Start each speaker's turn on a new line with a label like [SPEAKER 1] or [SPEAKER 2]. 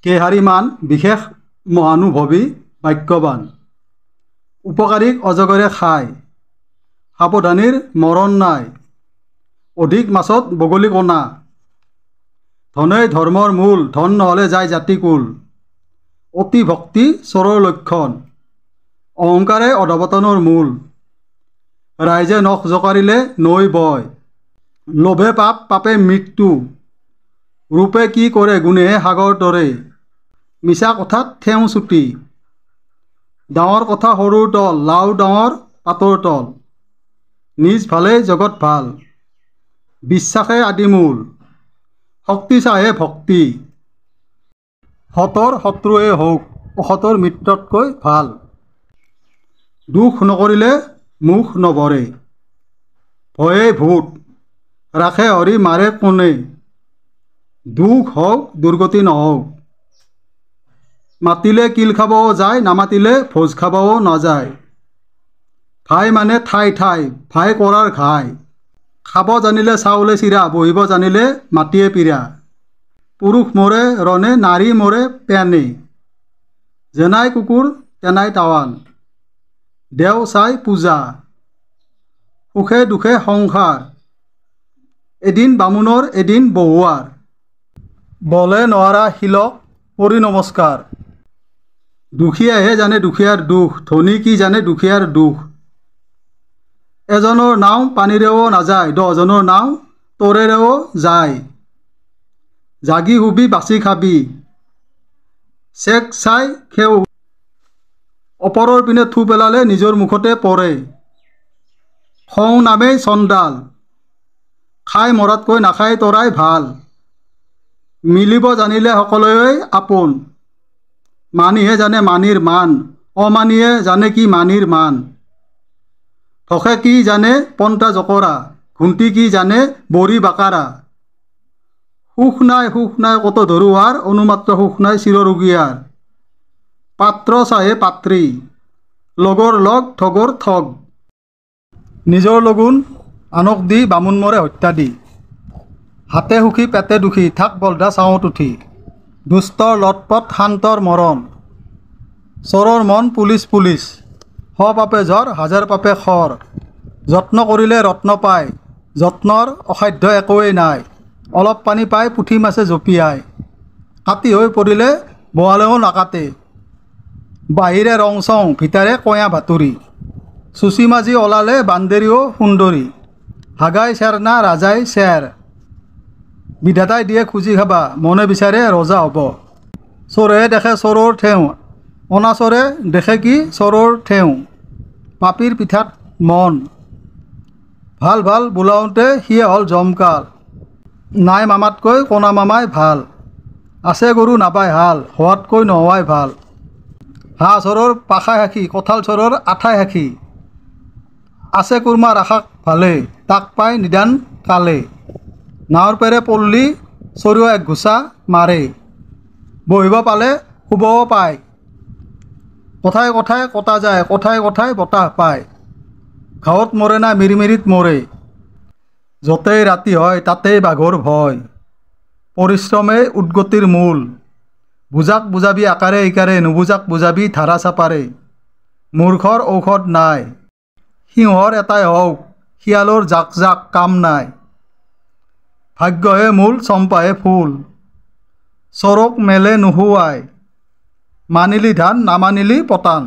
[SPEAKER 1] কেহাৰীমান বিশেষ মহানুভৱী বাক্যবান। উপকাৰীক অজগৰে খায়, সাৱধানীৰ মৰণ নাই, অধিক মাছত বগলী কণা। ধনেই ধৰ্মৰ মূল, ধন নহ'লে যায় জাতিকুল। অতি ভক্তি চোৰৰ লক্ষণ, অহংকাৰে অধপতনৰ মূল। ৰাইজে নখ জোকাৰিলে নৈ বয়, লোভে পাপ পাপে মৃত্যু। ৰূপে কি কৰে গুণেহে সাগৰ তৰে, মিছা কথাত ঠেও চুটি। ডাঙৰ কথা সৰুৰ তল, লাও ডাঙৰ পাতৰ তল। নিজ ভালেই জগত ভাল, বিশ্বাসে আদিমূল। শক্তি চাহে ভক্তি, সতৰ শত্ৰুৱে হওক, অসতৰ মিত্ৰতকৈ ভাল। দুখ নকৰিলে মুখ নভৰে, ভয়ে ভূত, ৰাখে হৰি মাৰে কোনে। দুখ হওক দুৰ্গতি নহওক, মাতিলে কিল খাবও যায়, নামাতিলে ভোজ খাবও নাযায়। ভাই মানে ঠাই ঠাই, ভাই কৰাৰ ঘাই। খাব জানিলে চাউলে চিৰা, বহিব জানিলে মাটিয়ে পীৰা। পুৰুষ মৰে ৰণে, নাৰী মৰে পেনে। যেনাই কুকুৰ তেনাই টাৱাল, দেও চাই পূজা। সুখে দুখে সংসাৰ, এদিন বামুণৰ এদিন বহুৱাৰ। বলে নোৱাৰা শিলক পৰি নমস্কাৰ। দুখীয়াহে জানে দুখীয়াৰ দুখ, ধনী কি জানে দুখীয়াৰ দুখ। এজনৰ নাও পানীৰেও নাযায়, 10জনৰ নাও তৰেৰেও যায়। জাগি শুবি বাচি খাবি, চেগ চাই খেও। অপৰৰ পিনে থু পেলালে নিজৰ মুখতে পৰে। খং নামেই চণ্ডাল, খাই মৰাতকৈ নাখাই তৰাই ভাল। মিলিব জানিলে সকলোৱে আপোন, মানিহে জানে মানিৰ মান, অমানিয়ে জানে কি মানিৰ মান। ধকে কি জানে পন্তা জকৰা, ঘুণ্টি কি জানে বৰি বাকাৰা। সুখ নাই কত ধৰুৱাৰ, অনুমাত্ৰ সুখ নাই চিৰৰোগীয়াৰ। পাত্ৰ চাহে পাত্ৰী, লগৰ লগ ঠগৰ ঠগ। নিজৰ লগুণ আনক দি বামুণ মৰে হত্যা দি। হাতে সুখী পেটে দুখী, থাক বলধা ছাঁত উঠি। দুষ্টৰ লটপট শান্তৰ মৰণ, চোৰৰ মন পুলিচ পুলিচ। শ পাপে জ্বৰ, হাজাৰ পাপে খৰ, যত্ন কৰিলে ৰত্ন পায়, যত্নৰ অসাধ্য একোৱেই নাই। অলপ পানী পাই পুঠি মাছে জঁপিয়াই, কাটি হৈ পৰিলে বোৱালেও নাকাটে। বাহিৰে ৰং চং, ভিতৰে কয়া ভাতুৰি। চুচি মাজি ওলালে বান্দেৰীও সুন্দৰী। হাগাই চেৰনা ৰাজাই চেৰ, বিধাতাই দিয়ে খুজি খাবা, মনে বিচাৰে ৰজা হ'ব। চোৰেহে দেখে চোৰৰ ঠেও, অনাচোৰে দেখে কি চোৰৰ ঠেও। পাপীৰ পিঠাত মন, ভাল ভাল বোলাওঁতে সিয়ে হ'ল জমকাল। নাই মামাতকৈ কণা মামাই ভাল, আছে গৰু নাপায় হাল, হোৱাতকৈ নোহোৱাই ভাল। হাঁহ চোৰৰ পাখা সাখি, কঁঠাল চোৰৰ আঠাই সাখি। আছে কুৰ্মা ৰাখাক ভালে, তাক পাই নিদান কালে। নাৱৰ পেৰে পল্লি চোৰেও এক ঘোচা মাৰে, বহিব পালে শুবও পায়। কথাই কথাই কটা যায়, কথাই কথাই বতাহ পায়। ঘাঁৱত মৰে না মিৰিমিৰিত মৰে, য'তেই ৰাতি হয় তাতেই বাঘৰ ভয়। পৰিশ্ৰমেই উদ্গতিৰ মূল, বুজাক বুজাবি আকাৰে ইকাৰে, নুবুজাক বুজাবি ধাৰা চাপাৰে। মূৰ্খৰ ঔষধ নাই, সিংহৰ এটাই হওক, শিয়ালৰ জাক জাক কাম নাই। ভাগ্যহে মূল চম্পাহে ফুল, চোৰক মেলে নোহোৱাই, মানিলি ধান নামানিলি পতান।